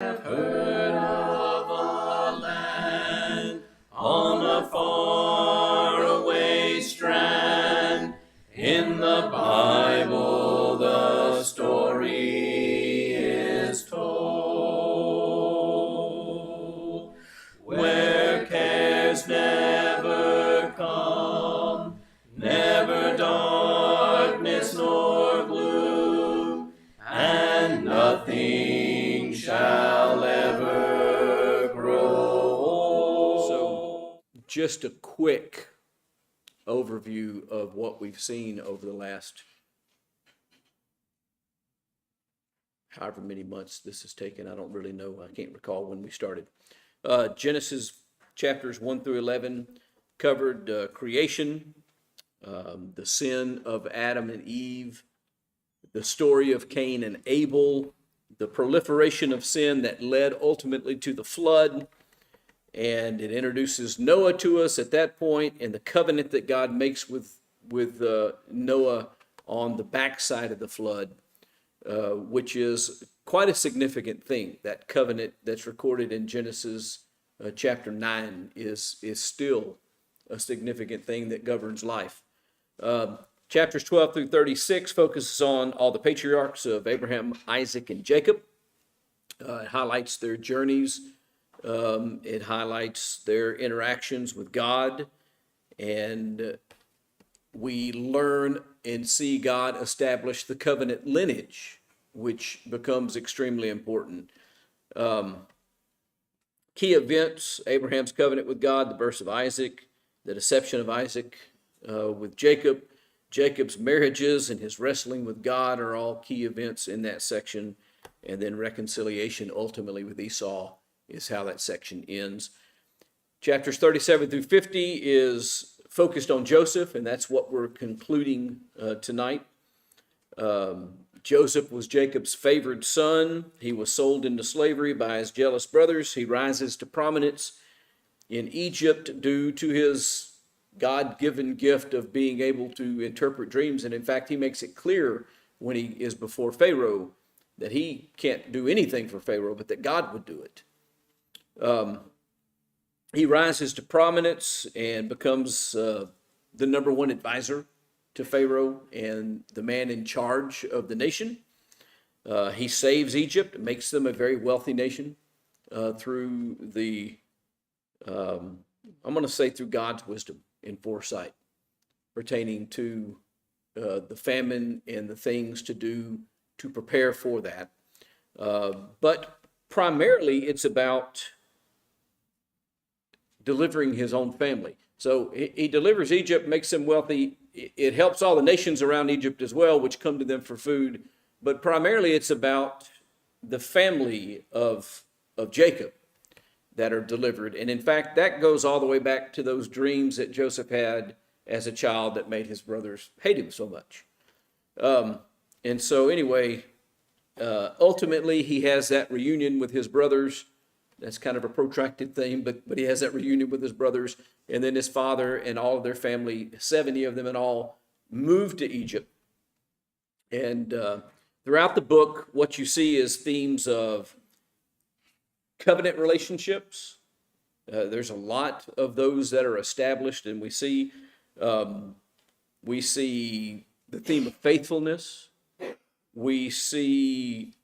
have heard of a land on a faraway strand. In the Bible the story is told, where cares never come, never darkness nor gloom, and nothing shall ever grow. So, just a quick overview of what we've seen over the last however many months this has taken. I don't really know. I can't recall when we started. Genesis chapters 1 through 11 covered creation, the sin of Adam and Eve, the story of Cain and Abel, the proliferation of sin that led ultimately to the flood. And it introduces Noah to us at that point, and the covenant that God makes with Noah on the backside of the flood, which is quite a significant thing. That covenant that's recorded in Genesis chapter 9 is still a significant thing that governs life. Chapters 12 through 36 focuses on all the patriarchs of Abraham, Isaac, and Jacob. It highlights their journeys. It highlights their interactions with God, and we learn and see God establish the covenant lineage, which becomes extremely important. Key events: Abraham's covenant with God, the birth of Isaac, the deception of Isaac with Jacob, Jacob's marriages and his wrestling with God are all key events in that section, and then reconciliation ultimately with Esau is how that section ends. Chapters 37 through 50 is focused on Joseph, and that's what we're concluding tonight. Joseph was Jacob's favored son. He was sold into slavery by his jealous brothers. He rises to prominence in Egypt due to his God-given gift of being able to interpret dreams. And in fact, he makes it clear when he is before Pharaoh that he can't do anything for Pharaoh, but that God would do it. He rises to prominence and becomes the number one advisor to Pharaoh and the man in charge of the nation. He saves Egypt, makes them a very wealthy nation through I'm going to say through God's wisdom and foresight pertaining to the famine and the things to do to prepare for that. But primarily it's about delivering his own family. So he delivers Egypt, makes them wealthy. It helps all the nations around Egypt as well, which come to them for food. But primarily it's about the family of Jacob that are delivered. And in fact, that goes all the way back to those dreams that Joseph had as a child that made his brothers hate him so much. And so anyway, ultimately he has that reunion with his brothers. That's kind of a protracted thing, but he has that reunion with his brothers. And then his father and all of their family, 70 of them in all, moved to Egypt. And throughout the book, what you see is themes of covenant relationships. There's a lot of those that are established, and we see the theme of faithfulness. We see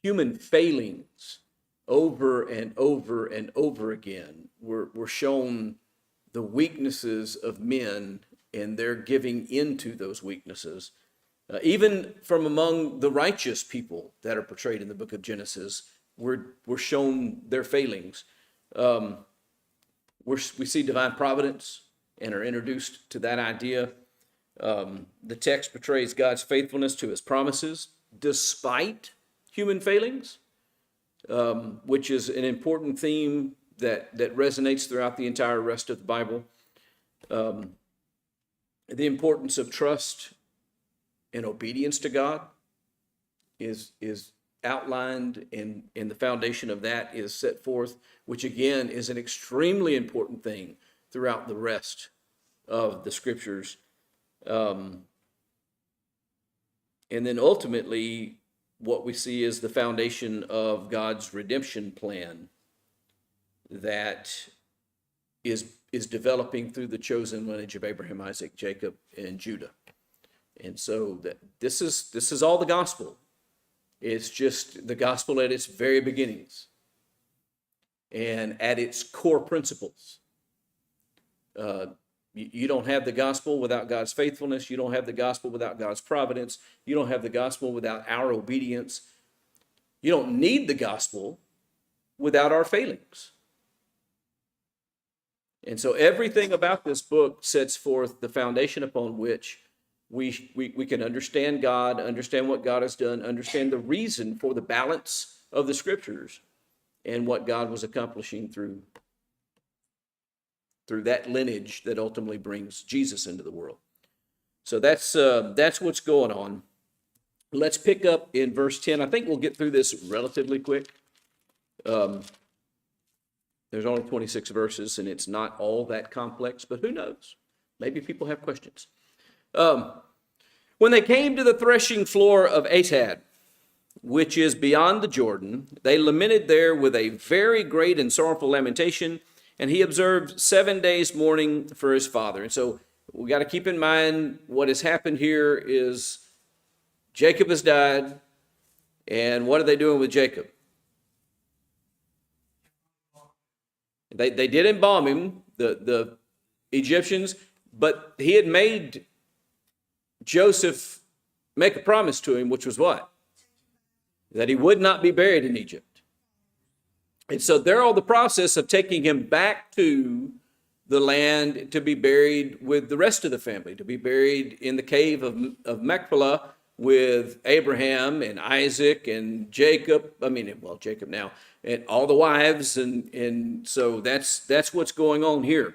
human failings over and over and over again. We're shown the weaknesses of men and their giving into those weaknesses. Even from among the righteous people that are portrayed in the book of Genesis, we're shown their failings. We see divine providence and are introduced to that idea. The text portrays God's faithfulness to his promises despite human failings, which is an important theme that resonates throughout the entire rest of the Bible. The importance of trust and obedience to God is outlined, and the foundation of that is set forth, which again is an extremely important thing throughout the rest of the scriptures. And then ultimately, what we see is the foundation of God's redemption plan that is developing through the chosen lineage of Abraham, Isaac, Jacob, and Judah. And so this is all the gospel. It's just the gospel at its very beginnings and at its core principles. You don't have the gospel without God's faithfulness. You don't have the gospel without God's providence. You don't have the gospel without our obedience. You don't need the gospel without our failings. And so everything about this book sets forth the foundation upon which we can understand God, understand what God has done, understand the reason for the balance of the scriptures and what God was accomplishing through that lineage that ultimately brings Jesus into the world. So that's what's going on. Let's pick up in verse 10. I think we'll get through this relatively quick. There's only 26 verses, and it's not all that complex, but who knows? Maybe people have questions. When they came to the threshing floor of Atad, which is beyond the Jordan, they lamented there with a very great and sorrowful lamentation, and he observed 7 days mourning for his father. And so we got to keep in mind what has happened here is Jacob has died, and what are they doing with Jacob? They did embalm him, the Egyptians, but he had made Joseph make a promise to him, which was what? That he would not be buried in Egypt. And so they're on the process of taking him back to the land to be buried with the rest of the family, to be buried in the cave of Machpelah with Abraham and Isaac and Jacob. Jacob now, and all the wives. And so that's what's going on here.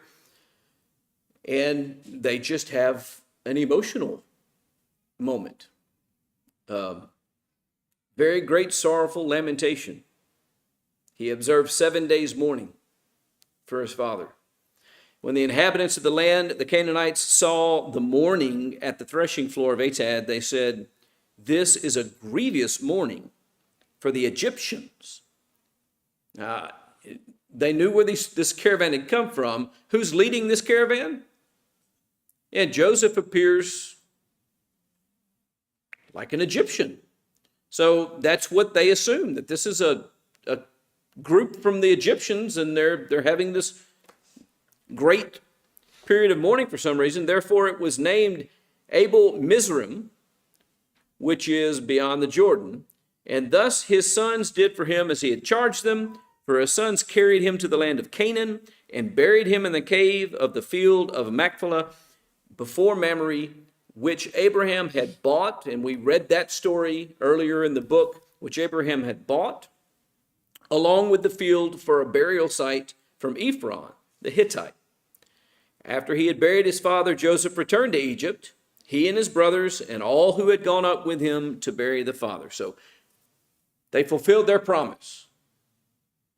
And they just have an emotional moment. Very great sorrowful lamentation. He observed 7 days mourning for his father. When the inhabitants of the land, the Canaanites, saw the mourning at the threshing floor of Atad, they said, "This is a grievous mourning for the Egyptians." They knew where this caravan had come from. Who's leading this caravan? And Joseph appears like an Egyptian. So that's what they assume, that this is a group from the Egyptians, and they're having this great period of mourning for some reason. Therefore, it was named Abel Mizraim, which is beyond the Jordan. And thus his sons did for him as he had charged them. For his sons carried him to the land of Canaan and buried him in the cave of the field of Machpelah before Mamre, which Abraham had bought. And we read that story earlier in the book, which Abraham had bought, along with the field for a burial site from Ephron, the Hittite. After he had buried his father, Joseph returned to Egypt, he and his brothers and all who had gone up with him to bury the father. So they fulfilled their promise.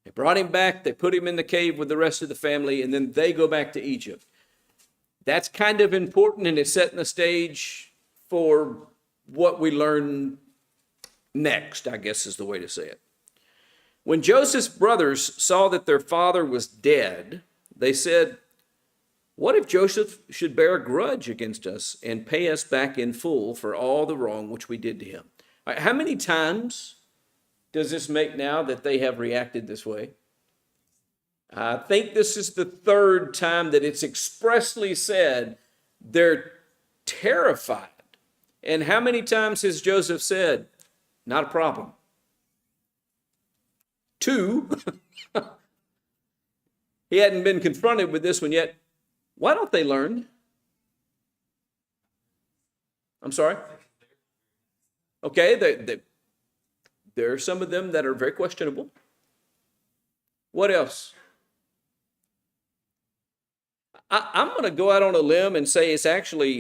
They brought him back, they put him in the cave with the rest of the family, and then they go back to Egypt. That's kind of important, and it's setting the stage for what we learn next, I guess is the way to say it. When Joseph's brothers saw that their father was dead, they said, "What if Joseph should bear a grudge against us and pay us back in full for all the wrong which we did to him?" All right, how many times does this make now that they have reacted this way? I think this is the third time that it's expressly said they're terrified. And how many times has Joseph said, "Not a problem"? 2. He hadn't been confronted with this one yet. Why don't they learn? I'm sorry? Okay, there are some of them that are very questionable. What else? I'm going to go out on a limb and say it's actually,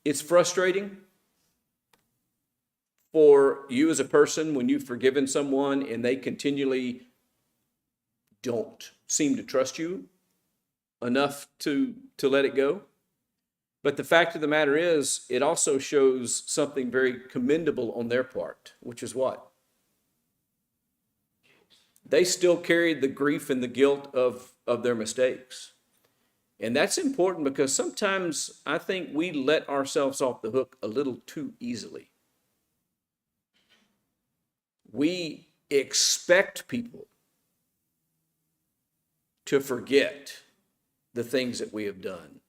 it's frustrating for you as a person when you've forgiven someone and they continually don't seem to trust you enough to let it go. But the fact of the matter is, it also shows something very commendable on their part, which is what? They still carried the grief and the guilt of their mistakes. And that's important because sometimes I think we let ourselves off the hook a little too easily. We expect people to forget the things that we have done.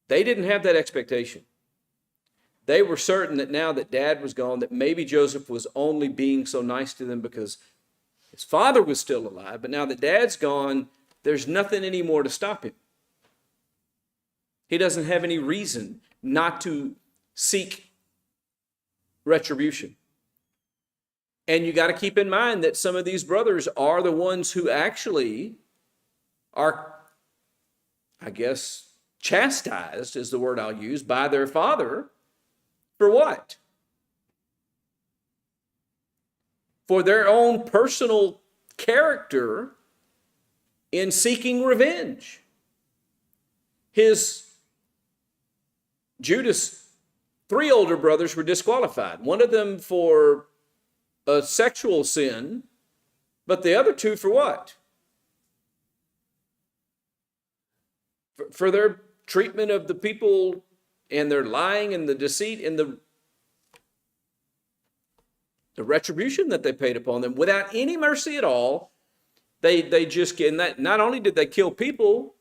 They didn't have that expectation. They were certain that now that Dad was gone, that maybe Joseph was only being so nice to them because his father was still alive, but now that Dad's gone, there's nothing anymore to stop him. He doesn't have any reason not to seek retribution. And you got to keep in mind that some of these brothers are the ones who actually are, I guess, chastised is the word I'll use, by their father. For what? For their own personal character in seeking revenge. Judas' 3 older brothers were disqualified. One of them for a sexual sin, but the other 2 for what? For their treatment of the people and their lying and the deceit and the retribution that they paid upon them without any mercy at all. They just get, and that not only did they kill people,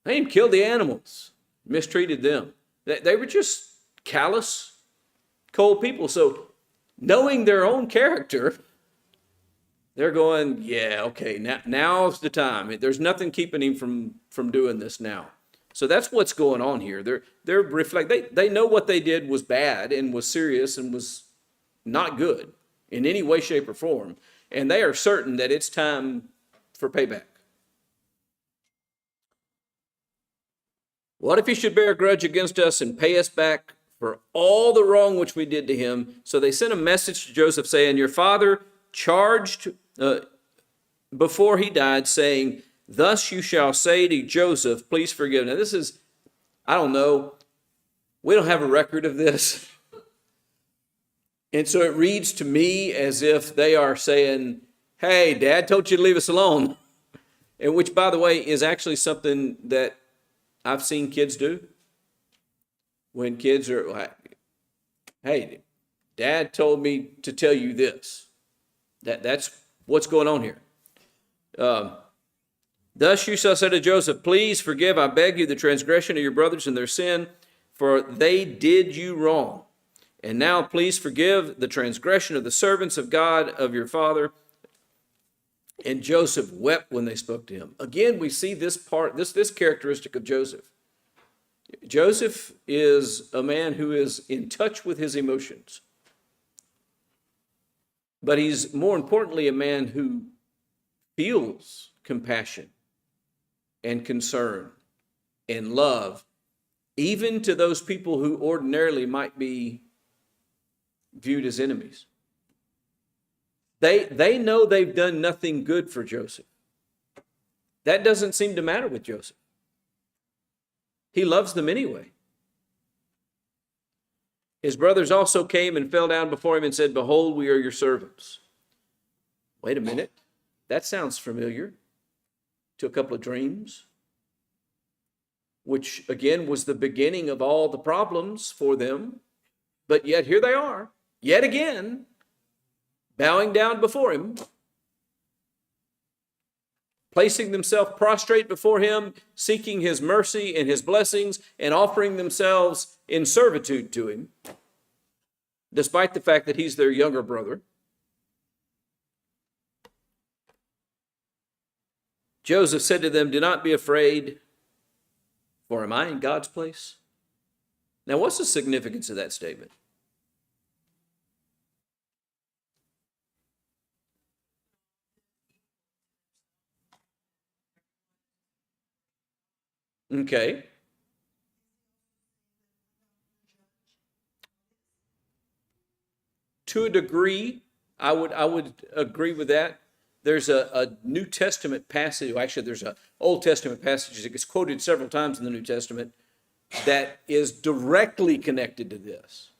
they even killed the animals, mistreated them. They were just callous, cold people. So knowing their own character, they're going, yeah, okay, now's the time. There's nothing keeping him from doing this now. So that's what's going on here. They know what they did was bad and was serious and was not good in any way, shape, or form. And they are certain that it's time for payback. What if he should bear a grudge against us and pay us back for all the wrong which we did to him? So they sent a message to Joseph saying, your father charged before he died, saying, thus you shall say to Joseph, please forgive. Now this is, I don't know, we don't have a record of this. And so it reads to me as if they are saying, hey, Dad told you to leave us alone. And which, by the way, is actually something that I've seen kids do. When kids are like, hey, Dad told me to tell you this. That's what's going on here. Thus you shall say to Joseph, please forgive, I beg you, the transgression of your brothers and their sin, for they did you wrong. And now please forgive the transgression of the servants of God of your father. And Joseph wept when they spoke to him. Again, we see this characteristic of Joseph. Joseph is a man who is in touch with his emotions. But he's more importantly a man who feels compassion and concern and love, even to those people who ordinarily might be viewed as enemies. They know they've done nothing good for Joseph. That doesn't seem to matter with Joseph. He loves them anyway. His brothers also came and fell down before him and said, behold, we are your servants. Wait a minute. That sounds familiar to a couple of dreams, which again was the beginning of all the problems for them. But yet here they are, yet again, bowing down before him, placing themselves prostrate before him, seeking his mercy and his blessings, and offering themselves in servitude to him, despite the fact that he's their younger brother. Joseph said to them, do not be afraid, for am I in God's place? Now, what's the significance of that statement? Okay. To a degree, I would agree with that. There's a New Testament passage, actually there's an Old Testament passage that gets quoted several times in the New Testament that is directly connected to this.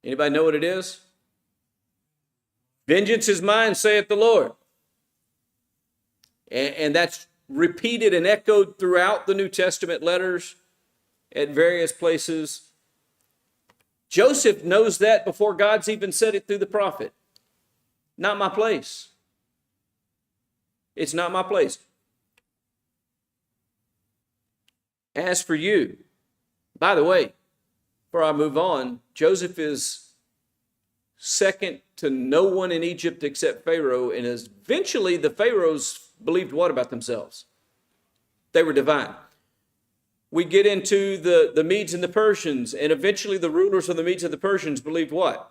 Anybody know what it is? Vengeance is mine, saith the Lord. And that's repeated and echoed throughout the New Testament letters at various places. Joseph knows that before God's even said it through the prophet. Not my place. It's not my place. As for you, by the way, before I move on, Joseph is second to no one in Egypt except Pharaoh, and eventually the Pharaohs believed what about themselves? They were divine. We get into the Medes and the Persians, and eventually the rulers of the Medes and the Persians believed what?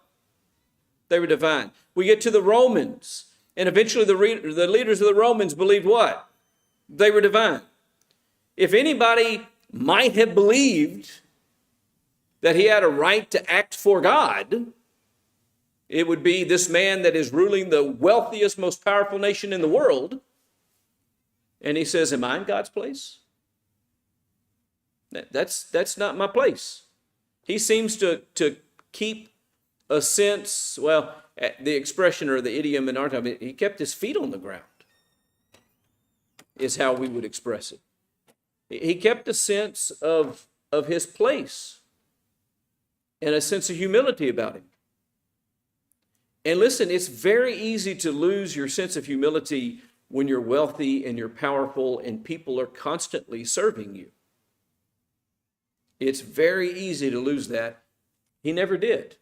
They were divine. We get to the Romans, and eventually the leaders of the Romans believed what? They were divine. If anybody might have believed that he had a right to act for God, it would be this man that is ruling the wealthiest, most powerful nation in the world. And he says, am I in God's place? That's not my place. He seems to keep a sense, well, the expression or the idiom in our time, he kept his feet on the ground, is how we would express it. He kept a sense of his place and a sense of humility about him. And listen, it's very easy to lose your sense of humility when you're wealthy and you're powerful and people are constantly serving you. It's very easy to lose that. He never did.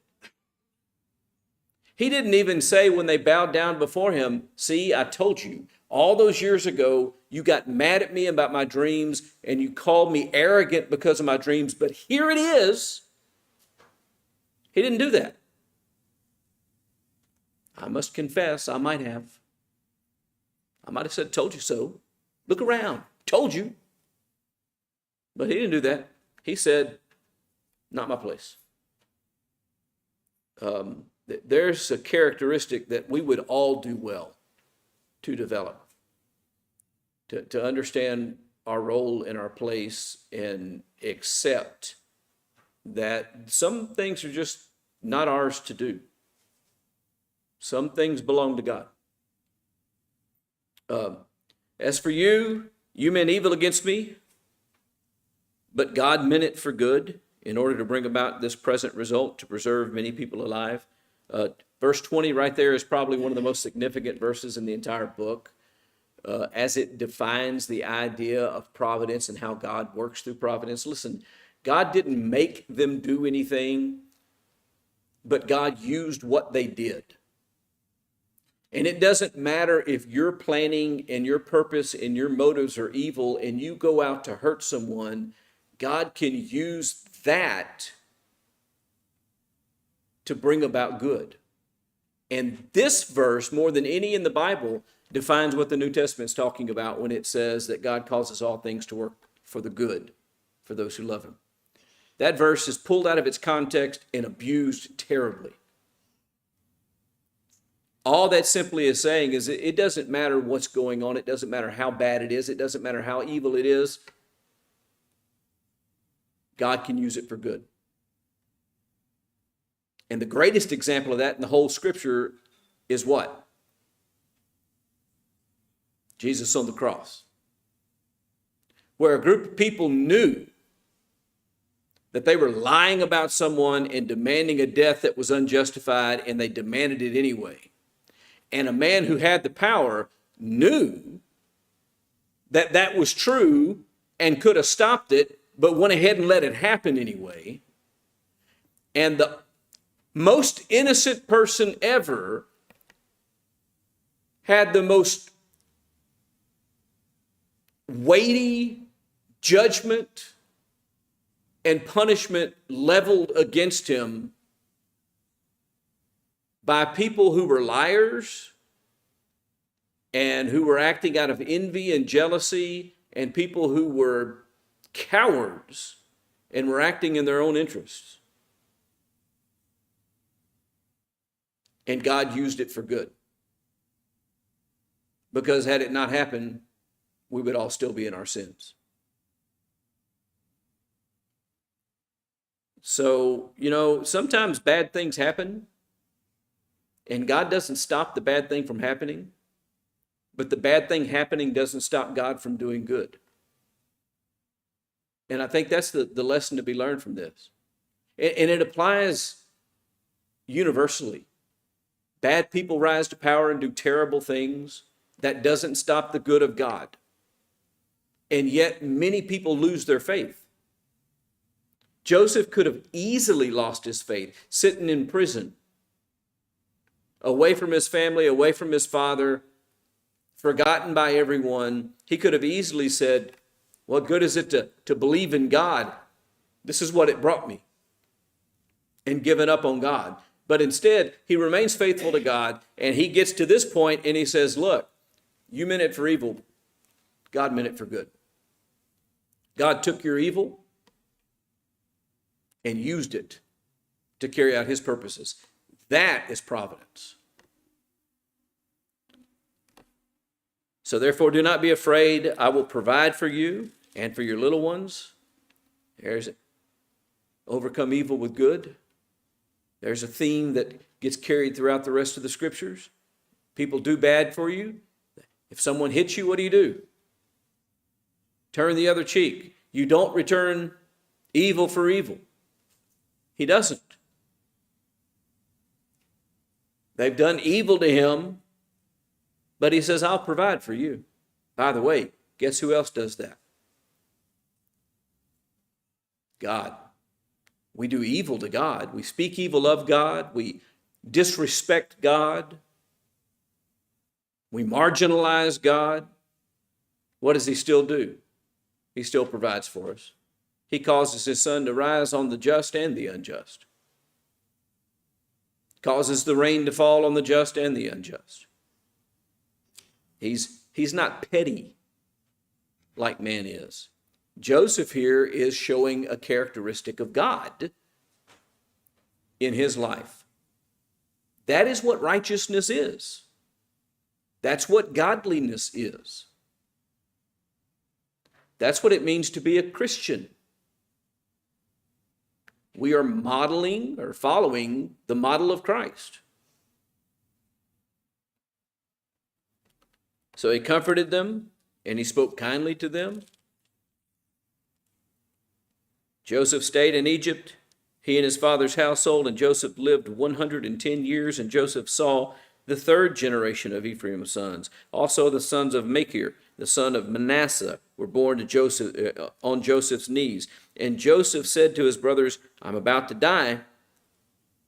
He didn't even say when they bowed down before him, see, I told you, all those years ago, you got mad at me about my dreams and you called me arrogant because of my dreams, but here it is. He didn't do that. I must confess, I might have said, told you so. Look around, told you. But he didn't do that. He said, not my place. There's a characteristic that we would all do well to develop. To understand our role and our place and accept that some things are just not ours to do. Some things belong to God. As for you, you meant evil against me, but God meant it for good in order to bring about this present result, to preserve many people alive. Verse 20 right there is probably one of the most significant verses in the entire book, as it defines the idea of providence and how God works through providence. Listen, God didn't make them do anything, but God used what they did. And it doesn't matter if your planning and your purpose and your motives are evil and you go out to hurt someone, God can use that to bring about good. And this verse, more than any in the Bible, defines what the New Testament is talking about when it says that God causes all things to work for the good for those who love him. That verse is pulled out of its context and abused terribly. All that simply is saying is it doesn't matter what's going on. It doesn't matter how bad it is. It doesn't matter how evil it is. God can use it for good. And the greatest example of that in the whole scripture is what? Jesus on the cross. Where a group of people knew that they were lying about someone and demanding a death that was unjustified, and they demanded it anyway. And a man who had the power knew that that was true and could have stopped it, but went ahead and let it happen anyway. And the most innocent person ever had the most weighty judgment and punishment leveled against him by people who were liars and who were acting out of envy and jealousy, and people who were cowards and were acting in their own interests. And God used it for good. Because had it not happened, we would all still be in our sins. So, sometimes bad things happen, and God doesn't stop the bad thing from happening, but the bad thing happening doesn't stop God from doing good. And I think that's the lesson to be learned from this. And it applies universally. Bad people rise to power and do terrible things. That doesn't stop the good of God. And yet many people lose their faith. Joseph could have easily lost his faith, sitting in prison, away from his family, away from his father, forgotten by everyone. He could have easily said, what good is it to believe in God? This is what it brought me. And given up on God. But instead, he remains faithful to God, and he gets to this point and he says, look, you meant it for evil. God meant it for good. God took your evil and used it to carry out his purposes. That is providence. So therefore, do not be afraid. I will provide for you and for your little ones. There's overcome evil with good. There's a theme that gets carried throughout the rest of the scriptures. People do bad for you. If someone hits you, what do? Turn the other cheek. You don't return evil for evil. He doesn't. They've done evil to him, but he says, I'll provide for you. By the way, guess who else does that? God. We do evil to God. We speak evil of God. We disrespect God. We marginalize God. What does he still do? He still provides for us. He causes his sun to rise on the just and the unjust. Causes the rain to fall on the just and the unjust. He's not petty like man is. Joseph here is showing a characteristic of God in his life. That is what righteousness is. That's what godliness is. That's what it means to be a Christian. We are modeling or following the model of Christ. So he comforted them and he spoke kindly to them. Joseph stayed in Egypt, he and his father's household, and Joseph lived 110 years, and Joseph saw the third generation of Ephraim's sons. Also the sons of Machir, the son of Manasseh, were born to Joseph on Joseph's knees. And Joseph said to his brothers, I'm about to die,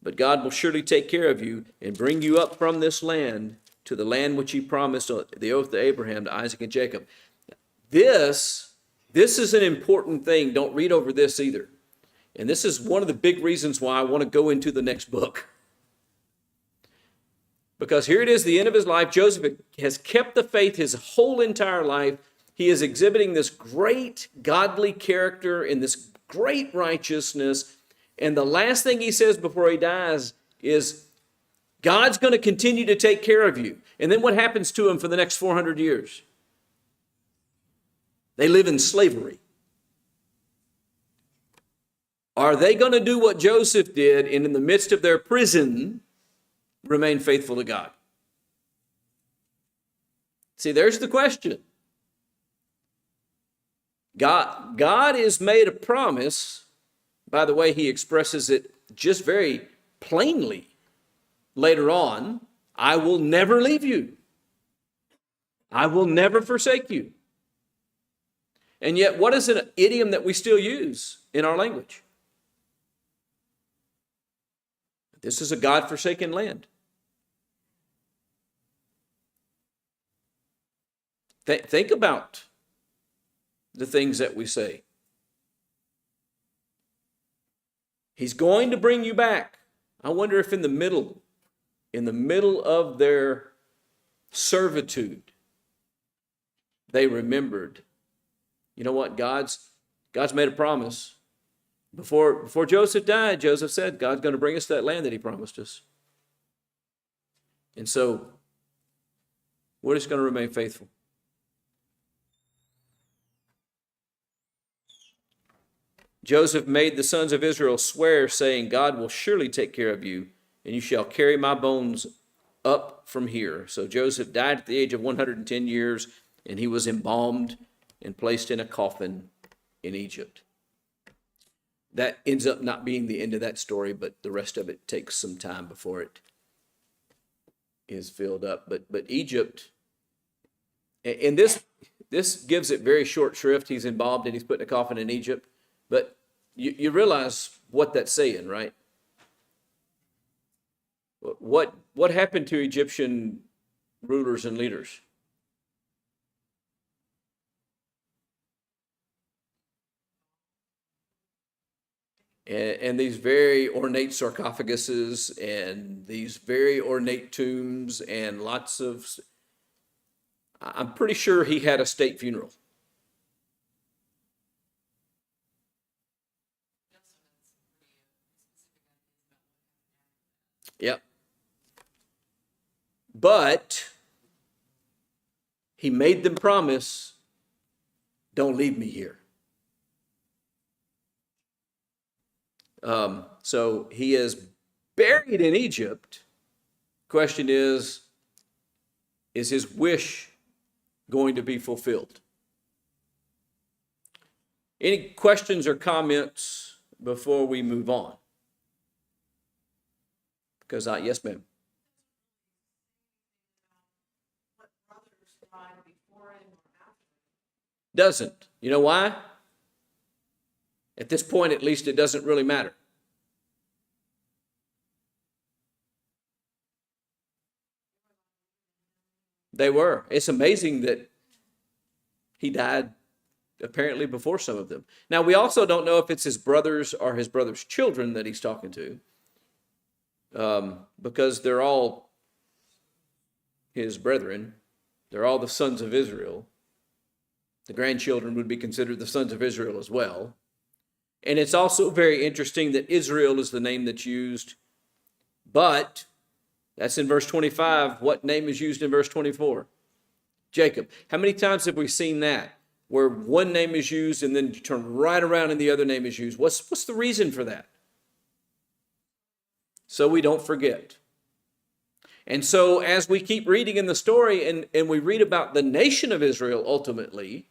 but God will surely take care of you and bring you up from this land to the land which he promised on the oath to Abraham, to Isaac, and Jacob. This is an important thing. Don't read over this either. And this is one of the big reasons why I want to go into the next book. Because here it is, the end of his life. Joseph has kept the faith his whole entire life. He is exhibiting this great godly character and this great righteousness. And the last thing he says before he dies is, God's going to continue to take care of you. And then what happens to him for the next 400 years? They live in slavery. Are they going to do what Joseph did and in the midst of their prison remain faithful to God? See, there's the question. God has made a promise. By the way, he expresses it just very plainly later on. I will never leave you. I will never forsake you. And yet, what is an idiom that we still use in our language? This is a God-forsaken land. Think about the things that we say. He's going to bring you back. I wonder if in the middle of their servitude, they remembered, you know what, God's made a promise. Before Joseph died, Joseph said, God's going to bring us to that land that he promised us. And so, we're just going to remain faithful. Joseph made the sons of Israel swear, saying, God will surely take care of you, and you shall carry my bones up from here. So Joseph died at the age of 110 years, and he was embalmed and placed in a coffin in Egypt. That ends up not being the end of that story, but the rest of it takes some time before it is filled up. But Egypt, and this gives it very short shrift. He's embalmed and he's put in a coffin in Egypt. But you realize what that's saying, right? What happened to Egyptian rulers and leaders? And these very ornate sarcophaguses and these very ornate tombs and lots of, I'm pretty sure he had a state funeral. Yep. But he made them promise, don't leave me here. So he is buried in Egypt. Question is his wish going to be fulfilled? Any questions or comments before we move on? Because yes, ma'am. Doesn't. You know why? At this point, at least, it doesn't really matter. They were. It's amazing that he died apparently before some of them. Now, we also don't know if it's his brothers or his brothers' children that he's talking to, because they're all his brethren. They're all the sons of Israel. The grandchildren would be considered the sons of Israel as well. And it's also very interesting that Israel is the name that's used, but that's in verse 25. What name is used in verse 24? Jacob. How many times have we seen that, where one name is used and then you turn right around and the other name is used? What's the reason for that? So we don't forget. And so as we keep reading in the story and we read about the nation of Israel ultimately,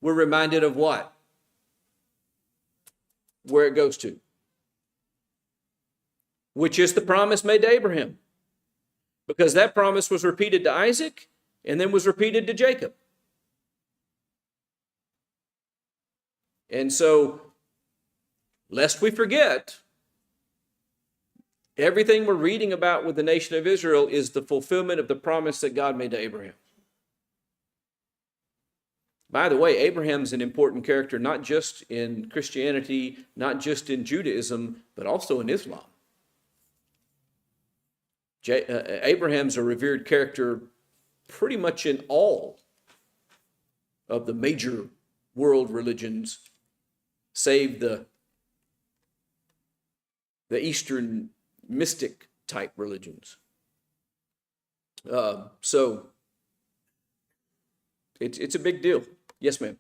we're reminded of what? Where it goes to. Which is the promise made to Abraham. Because that promise was repeated to Isaac and then was repeated to Jacob. And so, lest we forget, everything we're reading about with the nation of Israel is the fulfillment of the promise that God made to Abraham. By the way, Abraham's an important character, not just in Christianity, not just in Judaism, but also in Islam. Abraham's a revered character pretty much in all of the major world religions, save the Eastern mystic type religions. So it's a big deal. Yes, ma'am.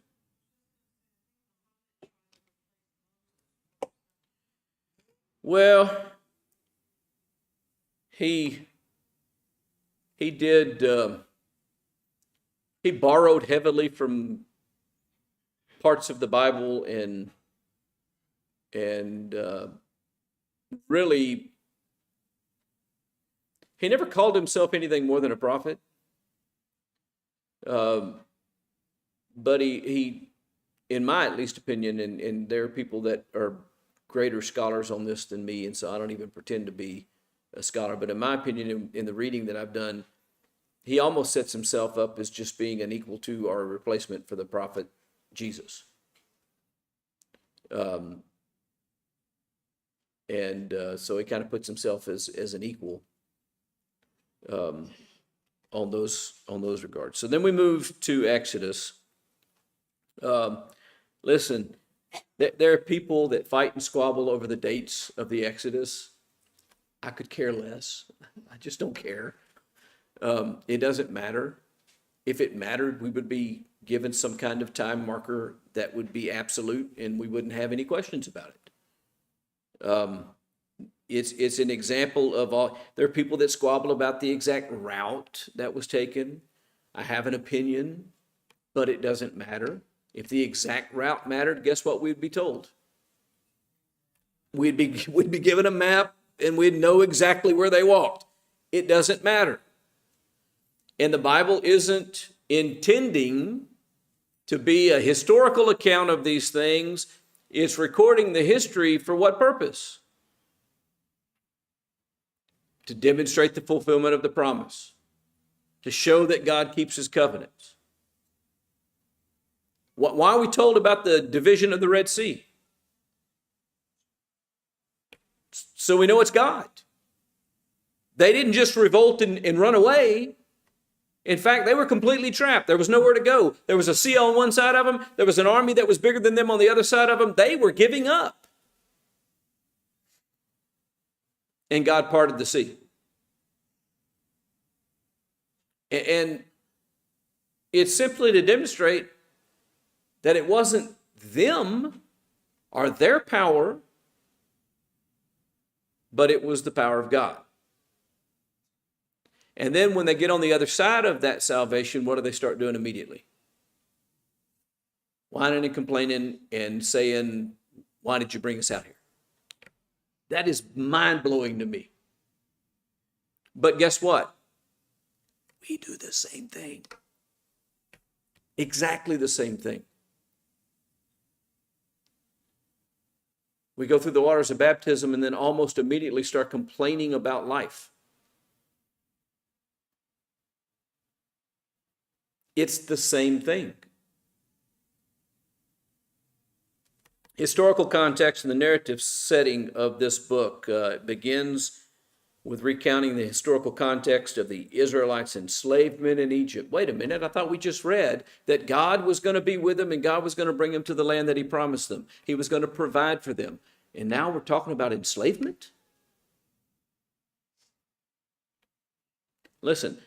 Well, he did. He borrowed heavily from parts of the Bible and really, he never called himself anything more than a prophet. But he, in my at least opinion, and there are people that are greater scholars on this than me, and so I don't even pretend to be a scholar, but in my opinion, in the reading that I've done, he almost sets himself up as just being an equal to or a replacement for the prophet Jesus. So he kind of puts himself as an equal on those regards. So then we move to Exodus. Listen, there are people that fight and squabble over the dates of the Exodus. I could care less. I just don't care. It doesn't matter. If it mattered, we would be given some kind of time marker that would be absolute, and we wouldn't have any questions about it. It's an example of all. There are people that squabble about the exact route that was taken. I have an opinion, but it doesn't matter. If the exact route mattered, guess what we'd be told? We'd be given a map, and we'd know exactly where they walked. It doesn't matter. And the Bible isn't intending to be a historical account of these things. It's recording the history for what purpose? To demonstrate the fulfillment of the promise, to show that God keeps his covenants. Why are we told about the division of the Red Sea? So we know it's God. They didn't just revolt and run away. In fact, they were completely trapped. There was nowhere to go. There was a sea on one side of them. There was an army that was bigger than them on the other side of them. They were giving up. And God parted the sea. And it's simply to demonstrate that it wasn't them or their power, but it was the power of God. And then when they get on the other side of that salvation, what do they start doing immediately? Whining and complaining and saying, why did you bring us out here? That is mind-blowing to me. But guess what? We do the same thing. Exactly the same thing. We go through the waters of baptism and then almost immediately start complaining about life. It's the same thing. Historical context and the narrative setting of this book begins with recounting the historical context of the Israelites' enslavement in Egypt. Wait a minute, I thought we just read that God was going to be with them and God was going to bring them to the land that he promised them. He was going to provide for them. And now we're talking about enslavement? Listen,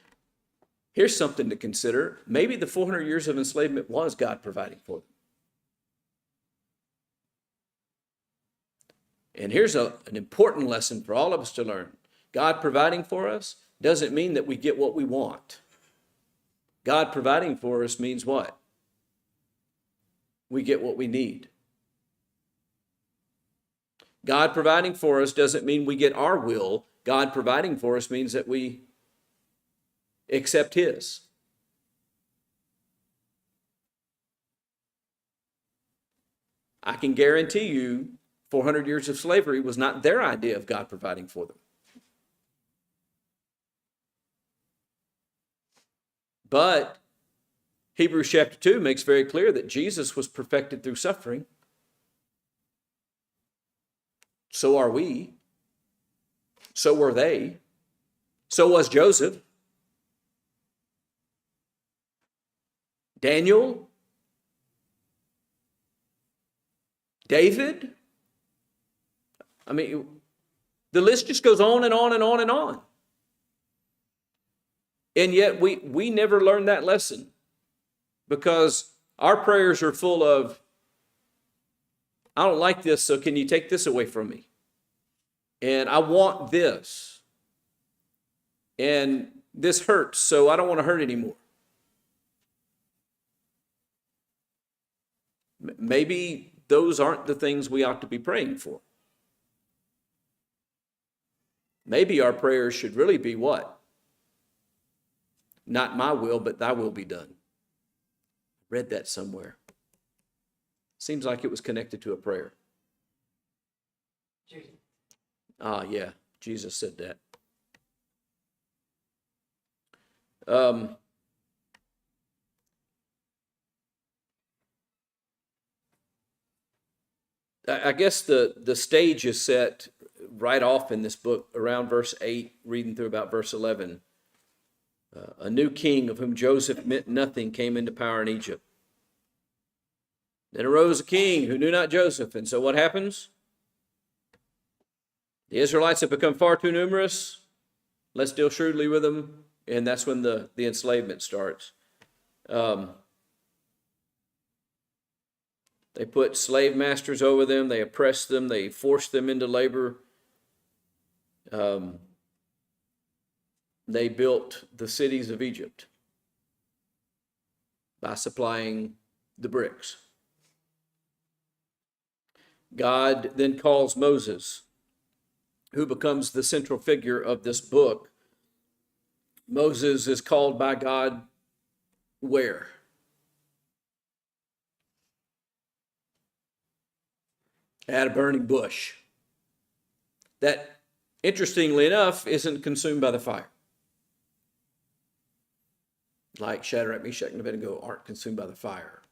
here's something to consider. Maybe the 400 years of enslavement was God providing for them. And here's an important lesson for all of us to learn. God providing for us doesn't mean that we get what we want. God providing for us means what? We get what we need. God providing for us doesn't mean we get our will. God providing for us means that we accept his. I can guarantee you 400 years of slavery was not their idea of God providing for them. But Hebrews chapter 2 makes very clear that Jesus was perfected through suffering. So are we. So were they. So was Joseph. Daniel. David. I mean, the list just goes on and on and on and on. And yet we never learn that lesson because our prayers are full of, I don't like this, so can you take this away from me? And I want this. And this hurts, so I don't want to hurt anymore. Maybe those aren't the things we ought to be praying for. Maybe our prayers should really be what? Not my will, but thy will be done. Read that somewhere. Seems like it was connected to a prayer. Jesus. Yeah, Jesus said that. I guess the stage is set right off in this book around verse 8, reading through about verse 11. A new king of whom Joseph meant nothing came into power in Egypt. Then arose a king who knew not Joseph. And so what happens? The Israelites have become far too numerous. Let's deal shrewdly with them. And that's when the enslavement starts. They put slave masters over them. They oppressed them. They forced them into labor. They built the cities of Egypt by supplying the bricks. God then calls Moses, who becomes the central figure of this book. Moses is called by God where? At a burning bush. That, interestingly enough, isn't consumed by the fire. Like Shadrach, Meshach, and Abednego aren't consumed by the fire.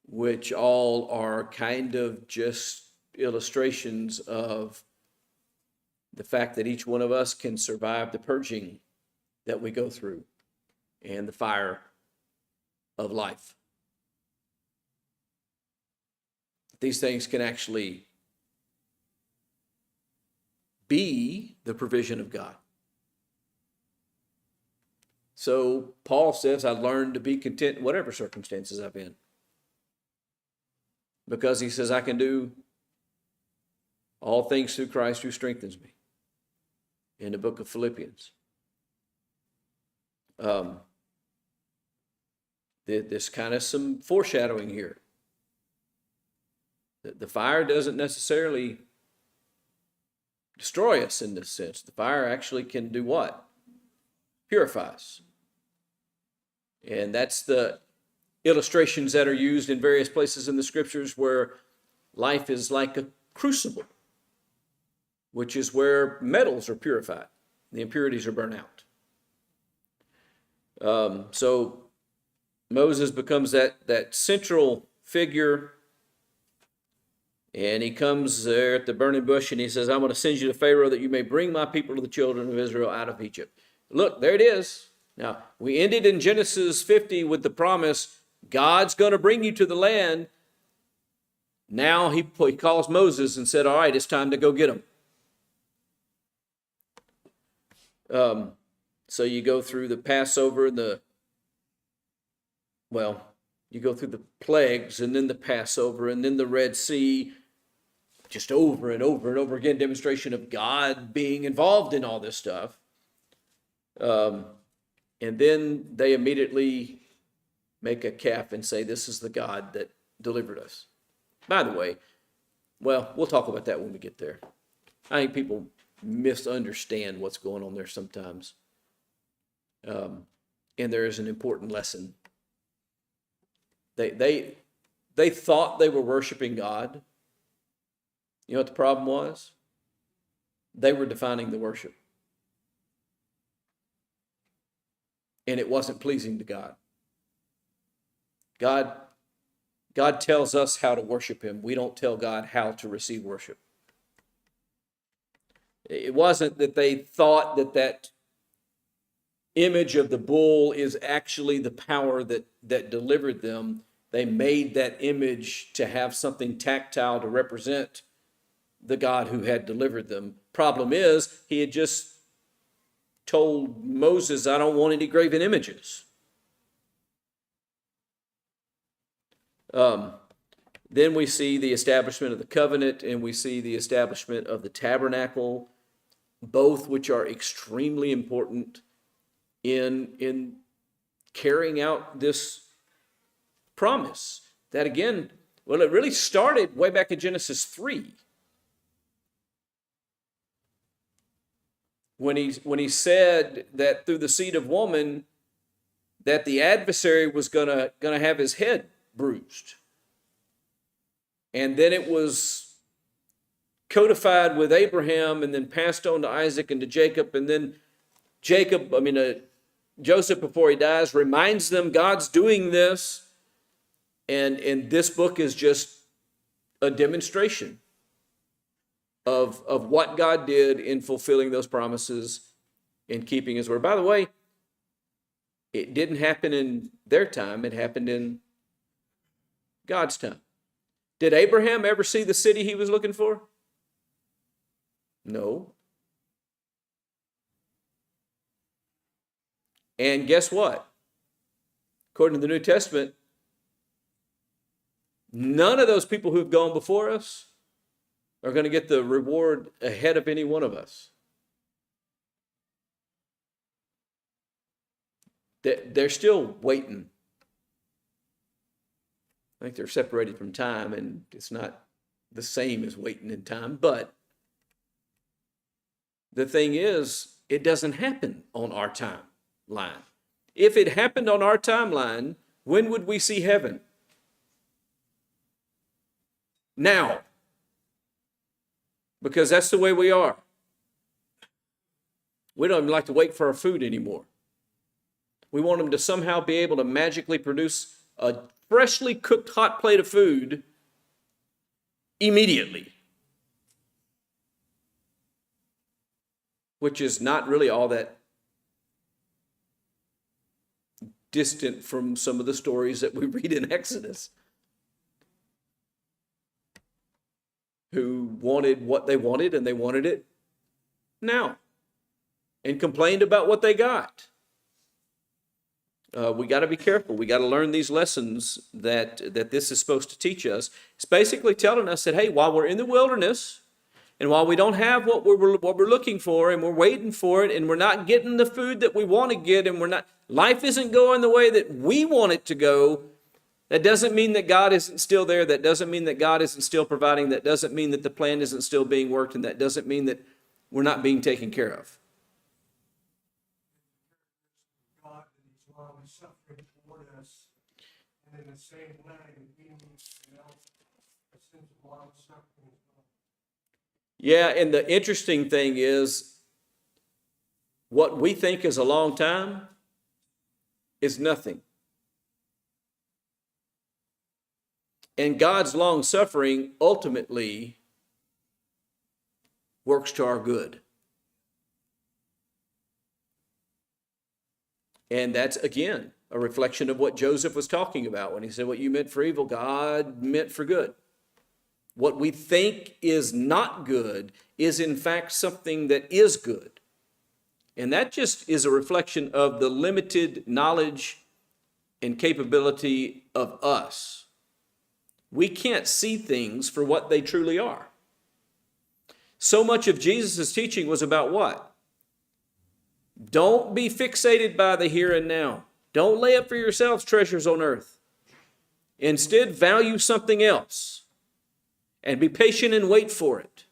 Which all are kind of just illustrations of the fact that each one of us can survive the purging that we go through and the fire of life. These things can actually be the provision of God. So Paul says, I learned to be content in whatever circumstances I'm in. Because he says, I can do all things through Christ who strengthens me. In the book of Philippians. There's kind of some foreshadowing here. The fire doesn't necessarily destroy us in this sense. The fire actually can do what? Purifies. And that's the illustrations that are used in various places in the scriptures where life is like a crucible, which is where metals are purified. The impurities are burned out. So Moses becomes that central figure, and he comes there at the burning bush and he says, I'm going to send you to Pharaoh that you may bring my people to the children of Israel out of Egypt. Look, there it is. Now, we ended in Genesis 50 with the promise, God's going to bring you to the land. Now he calls Moses and said, all right, it's time to go get them. So you go through the Passover, you go through the plagues and then the Passover and then the Red Sea, just over and over and over again, demonstration of God being involved in all this stuff. And then they immediately make a calf and say, this is the God that delivered us. By the way, we'll talk about that when we get there. I think people misunderstand what's going on there sometimes. And there is an important lesson. They thought they were worshiping God. You know what the problem was? They were defining the worship. And it wasn't pleasing to God. God tells us how to worship him. We don't tell God how to receive worship. It wasn't that they thought that image of the bull is actually the power that delivered them. They made that image to have something tactile to represent the God who had delivered them. Problem is, he had just told Moses, I don't want any graven images. Then we see the establishment of the covenant and we see the establishment of the tabernacle, both which are extremely important in carrying out this promise. That again, it really started way back in Genesis 3. When he said that through the seed of woman, that the adversary was gonna have his head bruised. And then it was codified with Abraham and then passed on to Isaac and to Jacob. And then Joseph, before he dies, reminds them God's doing this. And this book is just a demonstration of what God did in fulfilling those promises and keeping his word. By the way, it didn't happen in their time. It happened in God's time. Did Abraham ever see the city he was looking for? No. And guess what? According to the New Testament, none of those people who've gone before us are going to get the reward ahead of any one of us. They're still waiting. I think they're separated from time, and it's not the same as waiting in time. But the thing is, it doesn't happen on our timeline. If it happened on our timeline, when would we see heaven? Now. Because that's the way we are. We don't even like to wait for our food anymore. We want them to somehow be able to magically produce a freshly cooked hot plate of food immediately. Which is not really all that distant from some of the stories that we read in Exodus. Who wanted what they wanted, and they wanted it now. And complained about what they got. We got to be careful. We got to learn these lessons that this is supposed to teach us. It's basically telling us that, hey, while we're in the wilderness, and while we don't have what we're looking for, and we're waiting for it, and we're not getting the food that we want to get, and life isn't going the way that we want it to go, that doesn't mean that God isn't still there. That doesn't mean that God isn't still providing. That doesn't mean that the plan isn't still being worked, and that doesn't mean that we're not being taken care of. God that He's long suffering toward us, and in the same way, we need to know a sense of long suffering as well. Yeah, and the interesting thing is, what we think is a long time is nothing. And God's long suffering ultimately works to our good. And that's, again, a reflection of what Joseph was talking about when he said, what you meant for evil, God meant for good. What we think is not good is, in fact, something that is good. And that just is a reflection of the limited knowledge and capability of us. We can't see things for what they truly are. So much of Jesus' teaching was about what? Don't be fixated by the here and now. Don't lay up for yourselves treasures on earth. Instead, value something else and be patient and wait for it.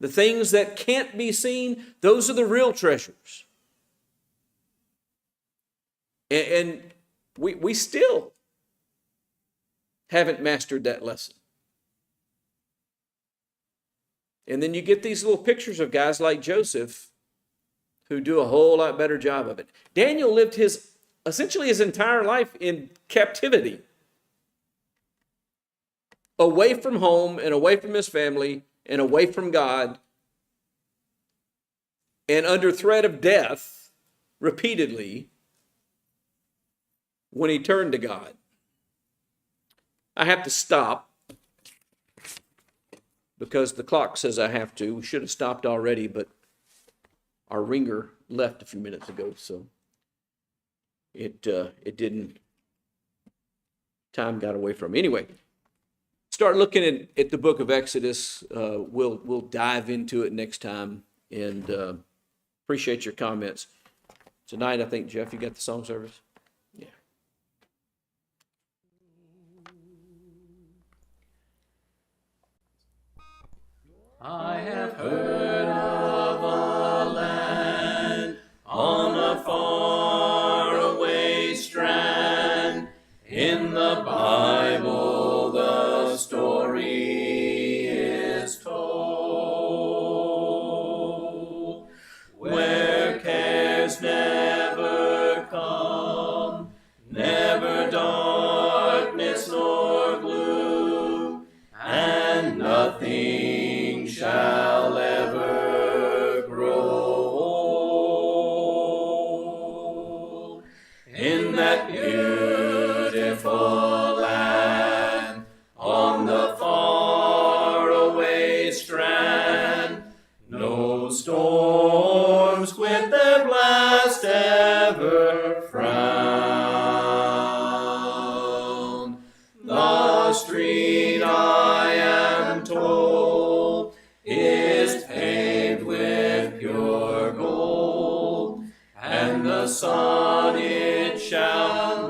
The things that can't be seen, those are the real treasures. And we still haven't mastered that lesson. And then you get these little pictures of guys like Joseph who do a whole lot better job of it. Daniel lived essentially his entire life in captivity, away from home and away from his family and away from God, and under threat of death repeatedly when he turned to God. I have to stop because the clock says I have to. We should have stopped already, but our ringer left a few minutes ago, so it didn't. Time got away from me. Anyway, start looking at the book of Exodus. We'll dive into it next time, and appreciate your comments. Tonight, I think, Jeff, you got the song service? Yeah. I have heard of a land on a faraway strand. In the Bible the story is told, where cares never come, never darkness nor gloom, and nothing shall ever grow old. In that beautiful land, on the faraway strand, no storms with their blast ever frown. the sun it shall